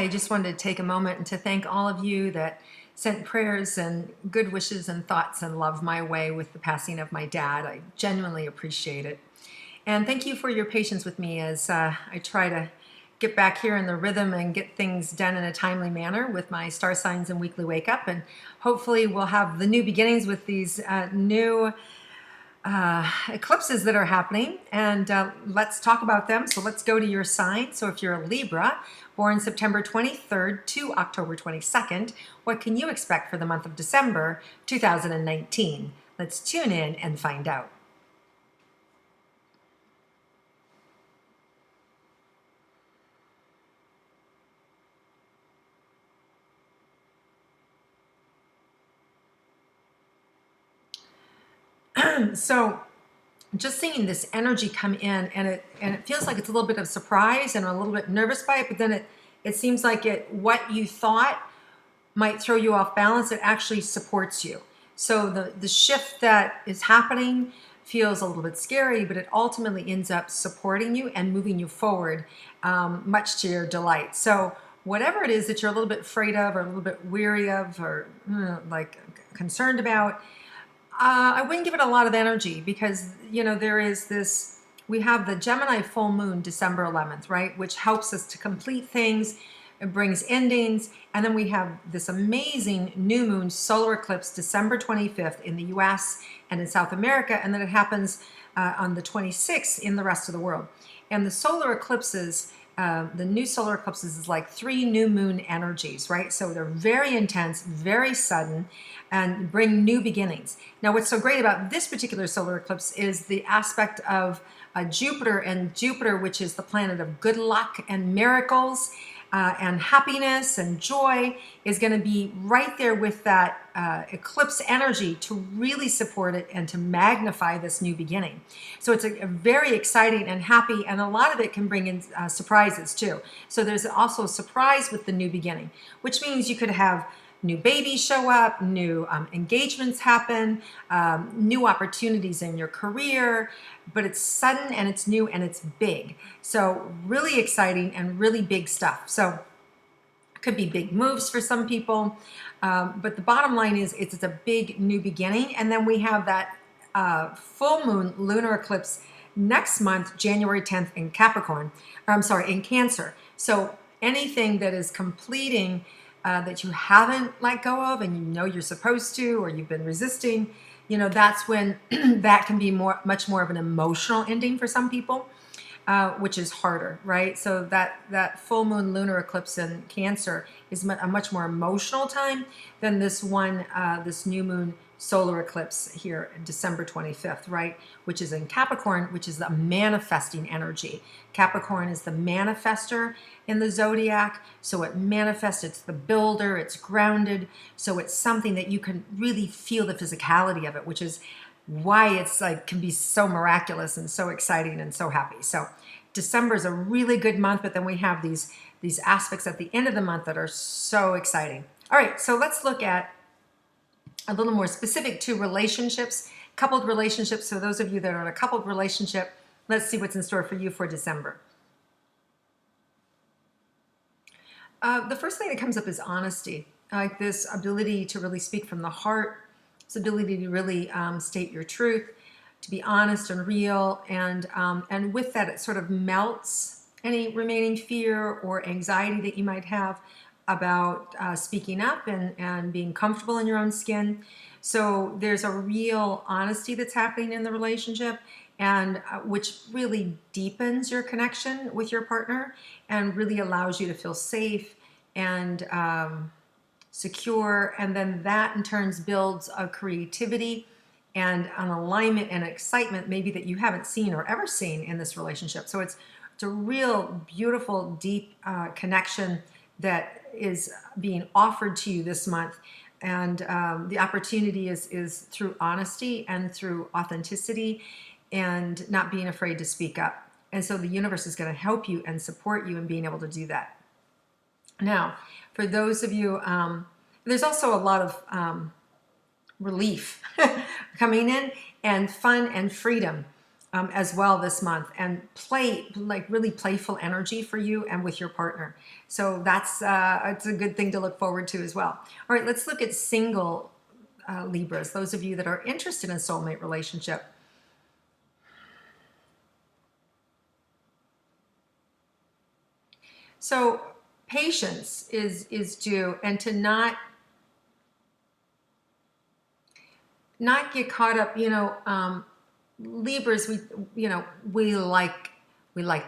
I just wanted to take a moment and to thank all of you that sent prayers and good wishes and thoughts and love my way with the passing of my dad. I genuinely appreciate it. And thank you for your patience with me as I try to get back here in the rhythm and get things done in a timely manner with my star signs and weekly wake up. And hopefully we'll have the new beginnings with these new eclipses that are happening, and let's talk about them. So let's go to your sign. So if you're a Libra, born September 23rd to October 22nd, what can you expect for the month of December 2019? Let's tune in and find out. So just seeing this energy come in, and it feels like it's a little bit of surprise and a little bit nervous by it, but then it seems like what you thought might throw you off balance, it actually supports you. So the shift that is happening feels a little bit scary, but it ultimately ends up supporting you and moving you forward, much to your delight. So whatever it is that you're a little bit afraid of or a little bit weary of or like concerned about, I wouldn't give it a lot of energy because, there is this, we have the Gemini full moon December 11th, right? Which helps us to complete things. It brings endings. And then we have this amazing new moon solar eclipse December 25th in the US and in South America. And then it happens on the 26th in the rest of the world. And the solar eclipses, the new solar eclipses is like 3 new moon energies, right? So they're very intense, very sudden, and bring new beginnings. Now, what's so great about this particular solar eclipse is the aspect of Jupiter, and Jupiter, which is the planet of good luck and miracles and happiness and joy, is going to be right there with that eclipse energy to really support it and to magnify this new beginning. So it's a very exciting and happy, and a lot of it can bring in surprises too. So there's also a surprise with the new beginning, which means you could have new babies show up, new engagements happen, new opportunities in your career, but it's sudden and it's new and it's big. So really exciting and really big stuff. So it could be big moves for some people, but the bottom line is it's a big new beginning. And then we have that full moon lunar eclipse next month, January 10th in Capricorn, or I'm sorry, in Cancer. So anything that is completing that you haven't let go of and you're supposed to, or you've been resisting, that's when that can be much more of an emotional ending for some people, which is harder, right? So that full moon lunar eclipse in Cancer is a much more emotional time than this new moon solar eclipse here, December 25th, right? Which is in Capricorn, which is the manifesting energy. Capricorn is the manifester in the zodiac. So it manifests, it's the builder, it's grounded. So it's something that you can really feel the physicality of it, which is why it's can be so miraculous and so exciting and so happy. So December is a really good month, but then we have these aspects at the end of the month that are so exciting. All right, so let's look at a little more specific to relationships, coupled relationships. So those of you that are in a coupled relationship, let's see what's in store for you for December. The first thing that comes up is honesty, like this ability to really speak from the heart, this ability to really state your truth, to be honest and real, and with that, it sort of melts any remaining fear or anxiety that you might have about speaking up and being comfortable in your own skin. So there's a real honesty that's happening in the relationship, and which really deepens your connection with your partner and really allows you to feel safe and secure. And then that in turn builds a creativity and an alignment and excitement maybe that you haven't seen or ever seen in this relationship. So it's a real beautiful, deep connection that is being offered to you this month. And the opportunity is through honesty and through authenticity and not being afraid to speak up. And so the universe is going to help you and support you in being able to do that. Now, for those of you, there's also a lot of relief coming in and fun and freedom. as well this month, and like really playful energy for you and with your partner. So that's it's a good thing to look forward to as well. All right, let's look at single Libras, those of you that are interested in soulmate relationship. So patience is due, and to not get caught up, Libras, we like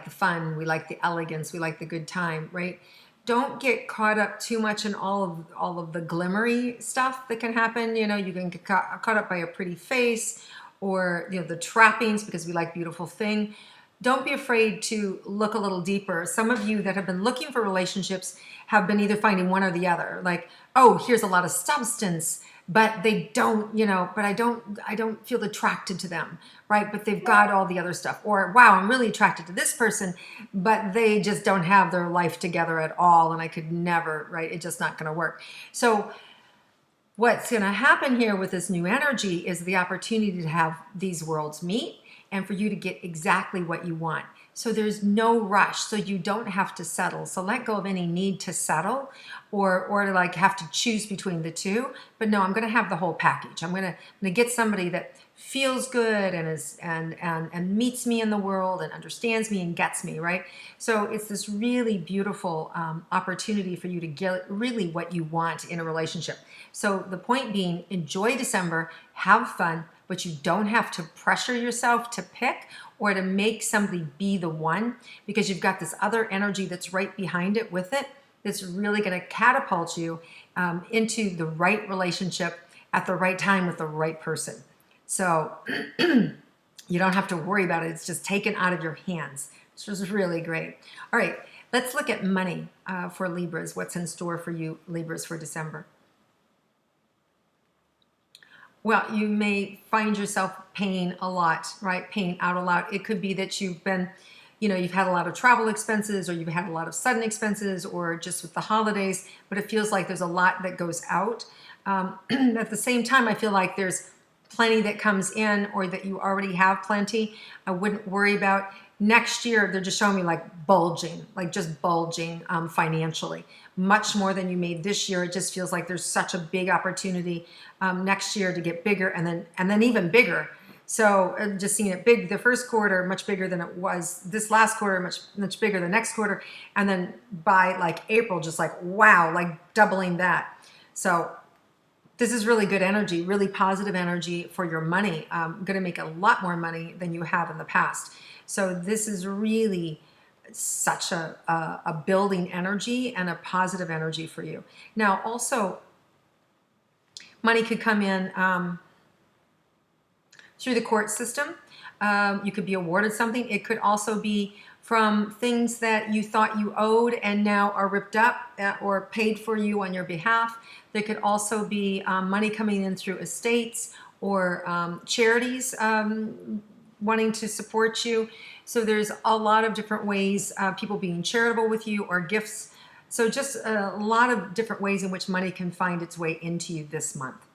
the fun, we like the elegance, we like the good time, right? Don't get caught up too much in all of the glimmery stuff that can happen. You can get caught up by a pretty face, or the trappings, because we like beautiful thing. Don't be afraid to look a little deeper. Some of you that have been looking for relationships have been either finding one or the other. Like, oh, here's a lot of substance, but they don't, but I don't feel attracted to them, right? But they've got all the other stuff. Or, wow, I'm really attracted to this person, but they just don't have their life together at all, and I could never, right? It's just not going to work. So what's going to happen here with this new energy is the opportunity to have these worlds meet and for you to get exactly what you want. So there's no rush, so you don't have to settle. So let go of any need to settle or to like have to choose between the two. But no, I'm going to have the whole package. I'm going to get somebody that feels good and is and meets me in the world and understands me and gets me, right? So it's this really beautiful opportunity for you to get really what you want in a relationship. So the point being, enjoy December, have fun, but you don't have to pressure yourself to pick or to make somebody be the one, because you've got this other energy that's right behind it with it that's really going to catapult you into the right relationship at the right time with the right person. So you don't have to worry about it. It's just taken out of your hands, which is really great. All right, let's look at money for Libras. What's in store for you, Libras, for December? Well, you may find yourself paying a lot, right? Paying out a lot. It could be that you've been, you've had a lot of travel expenses, or you've had a lot of sudden expenses, or just with the holidays, but it feels like there's a lot that goes out. At the same time, I feel like there's plenty that comes in, or that you already have plenty. I wouldn't worry about next year. They're just showing me like bulging, like just bulging financially, much more than you made this year. It just feels like there's such a big opportunity next year to get bigger, and then even bigger. So just seeing it big, the first quarter much bigger than it was this last quarter, much bigger the next quarter, and then by like April, just like wow, like doubling that. So this is really good energy, really positive energy for your money. Going to make a lot more money than you have in the past. So this is really such a building energy and a positive energy for you. Now, also, money could come in through the court system. You could be awarded something. It could also be from things that you thought you owed and now are ripped up or paid for you on your behalf. There could also be money coming in through estates or charities wanting to support you. So there's a lot of different ways, people being charitable with you, or gifts. So just a lot of different ways in which money can find its way into you this month.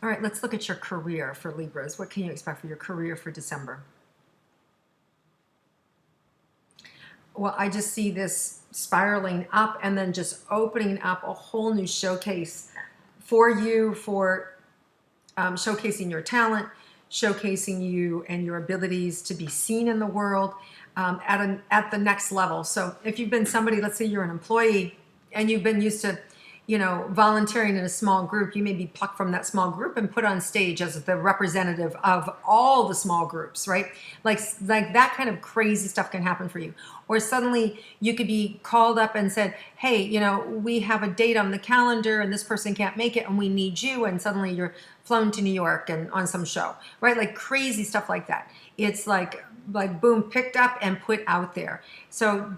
All right, let's look at your career for Libras. What can you expect for your career for December? Well, I just see this spiraling up and then just opening up a whole new showcase for you, for showcasing your talent, showcasing you and your abilities to be seen in the world at the next level. So if you've been somebody, let's say you're an employee and you've been used to, volunteering in a small group, you may be plucked from that small group and put on stage as the representative of all the small groups, right? Like that kind of crazy stuff can happen for you. Or suddenly you could be called up and said, hey, we have a date on the calendar and this person can't make it and we need you. And suddenly you're flown to New York and on some show, right? Like crazy stuff like that. It's like boom, picked up and put out there. So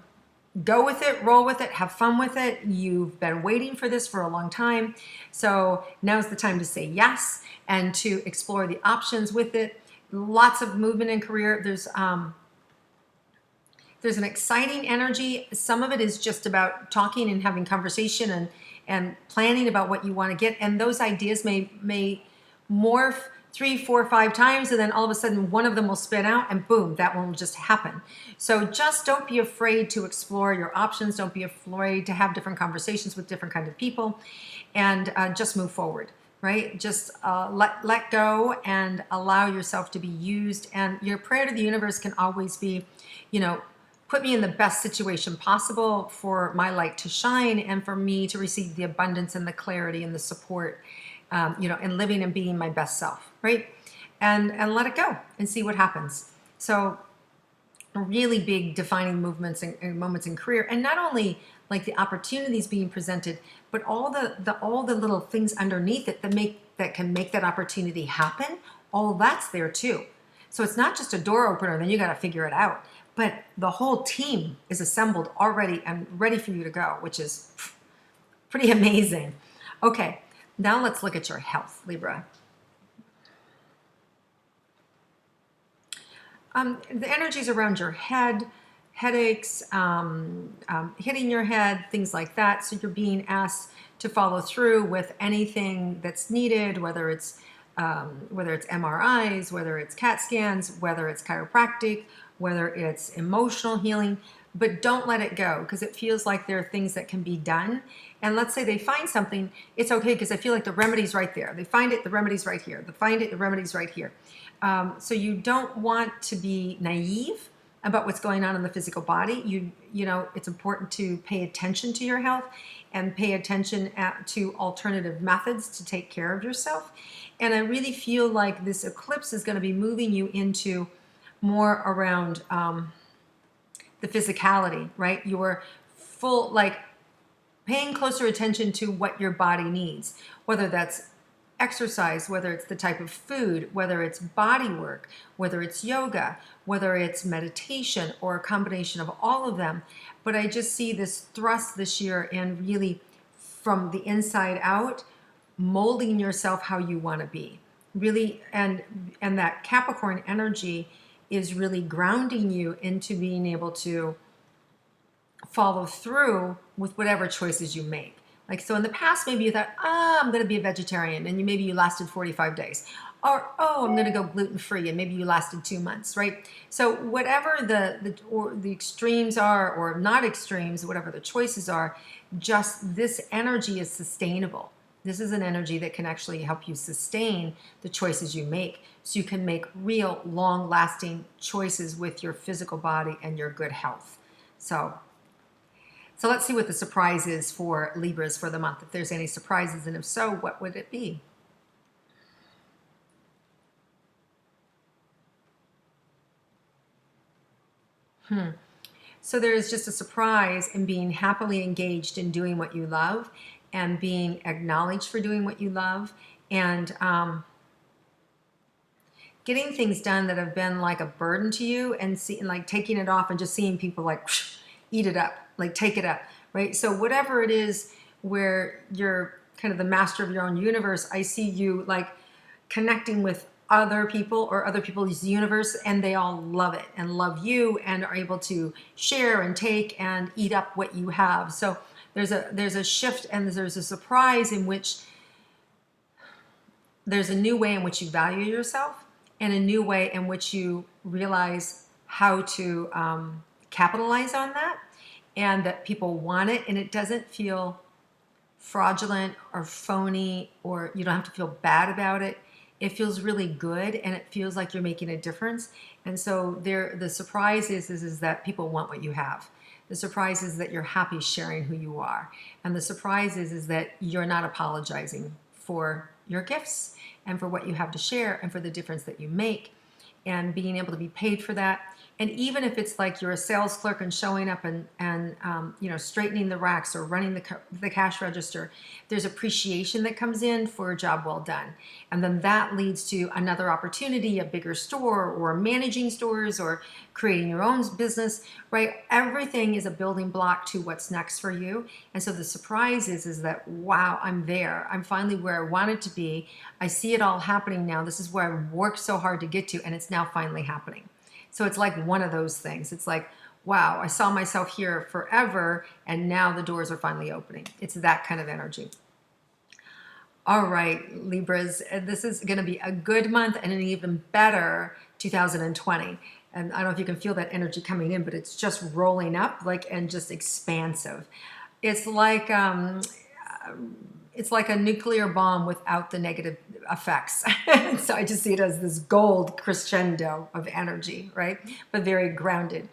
go with it, roll with it, have fun with it. You've been waiting for this for a long time. So now's the time to say yes and to explore the options with it. Lots of movement in career. There's an exciting energy. Some of it is just about talking and having conversation and planning about what you want to get. And those ideas may morph 3, 4, 5 times, and then all of a sudden one of them will spin out and boom, that one will just happen. So just don't be afraid to explore your options. Don't be afraid to have different conversations with different kinds of people, and just move forward, right? Just let go and allow yourself to be used. And your prayer to the universe can always be, put me in the best situation possible for my light to shine and for me to receive the abundance and the clarity and the support, and living and being my best self, right? And let it go and see what happens. So really big defining movements and moments in career, and not only like the opportunities being presented, but all the little things underneath it that can make that opportunity happen. All that's there too. So it's not just a door opener, then you got to figure it out. But the whole team is assembled already and ready for you to go, which is pretty amazing. Okay, now let's look at your health, Libra. The energies around your head, headaches, hitting your head, things like that. So you're being asked to follow through with anything that's needed, whether it's MRIs, whether it's CAT scans, whether it's chiropractic, whether it's emotional healing. But don't let it go, because it feels like there are things that can be done. And let's say they find something, it's okay, because I feel like the remedy's right there. They find it, the remedy's right here. They find it, the remedy's right here. So you don't want to be naive about what's going on in the physical body. It's important to pay attention to your health and pay attention to alternative methods to take care of yourself. And I really feel like this eclipse is going to be moving you into more around the physicality, right? You're paying closer attention to what your body needs, whether that's exercise, whether it's the type of food, whether it's body work, whether it's yoga, whether it's meditation, or a combination of all of them. But I just see this thrust this year in really from the inside out, molding yourself how you want to be. Really, and that Capricorn energy is really grounding you into being able to follow through with whatever choices you make. Like, so in the past, maybe you thought, I'm going to be a vegetarian, and maybe you lasted 45 days. Or, I'm going to go gluten-free, and maybe you lasted 2 months, right? So whatever the extremes are, or not extremes, whatever the choices are, just this energy is sustainable. This is an energy that can actually help you sustain the choices you make, so you can make real, long-lasting choices with your physical body and your good health. So let's see what the surprise is for Libras for the month, if there's any surprises, and if so, what would it be? So there's just a surprise in being happily engaged in doing what you love and being acknowledged for doing what you love, and getting things done that have been like a burden to you, and like taking it off and just seeing people like eat it up, like take it up, right? So whatever it is where you're kind of the master of your own universe, I see you like connecting with other people or other people's universe, and they all love it and love you and are able to share and take and eat up what you have. So there's a shift, and there's a surprise in which there's a new way in which you value yourself, and a new way in which you realize how to capitalize on that, and that people want it, and it doesn't feel fraudulent or phony, or you don't have to feel bad about it. It feels really good, and it feels like you're making a difference. And so the surprise is that people want what you have. The surprise is that you're happy sharing who you are. And the surprise is that you're not apologizing for your gifts and for what you have to share and for the difference that you make, and being able to be paid for that. And even if it's like you're a sales clerk and showing up and straightening the racks or running the cash register, there's appreciation that comes in for a job well done. And then that leads to another opportunity, a bigger store, or managing stores, or creating your own business, right? Everything is a building block to what's next for you. And so the surprise is that, wow, I'm there. I'm finally where I wanted to be. I see it all happening now. This is where I worked so hard to get to, and it's now finally happening. So it's like one of those things. It's like, wow, I saw myself here forever, and now the doors are finally opening. It's that kind of energy. All right, Libras, this is going to be a good month and an even better 2020. And I don't know if you can feel that energy coming in, but it's just rolling up like and just expansive. It's like it's like a nuclear bomb without the negative effects. So I just see it as this gold crescendo of energy, right? But very grounded.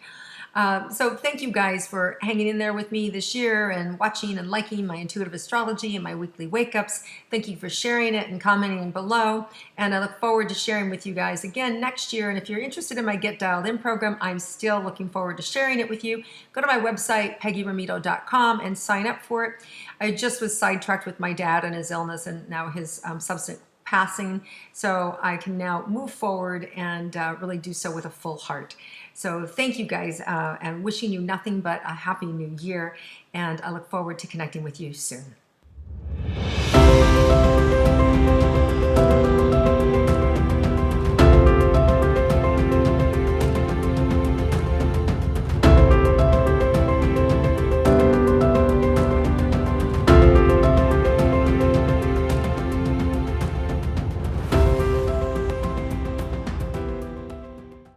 So thank you guys for hanging in there with me this year and watching and liking my intuitive astrology and my weekly wake-ups. Thank you for sharing it and commenting below. And I look forward to sharing with you guys again next year. And if you're interested in my Get Dialed In program, I'm still looking forward to sharing it with you. Go to my website, peggyrometo.com, and sign up for it. I just was sidetracked with my dad and his illness and now his subsequent passing, so I can now move forward and really do so with a full heart. So thank you guys, and wishing you nothing but a happy new year, and I look forward to connecting with you soon.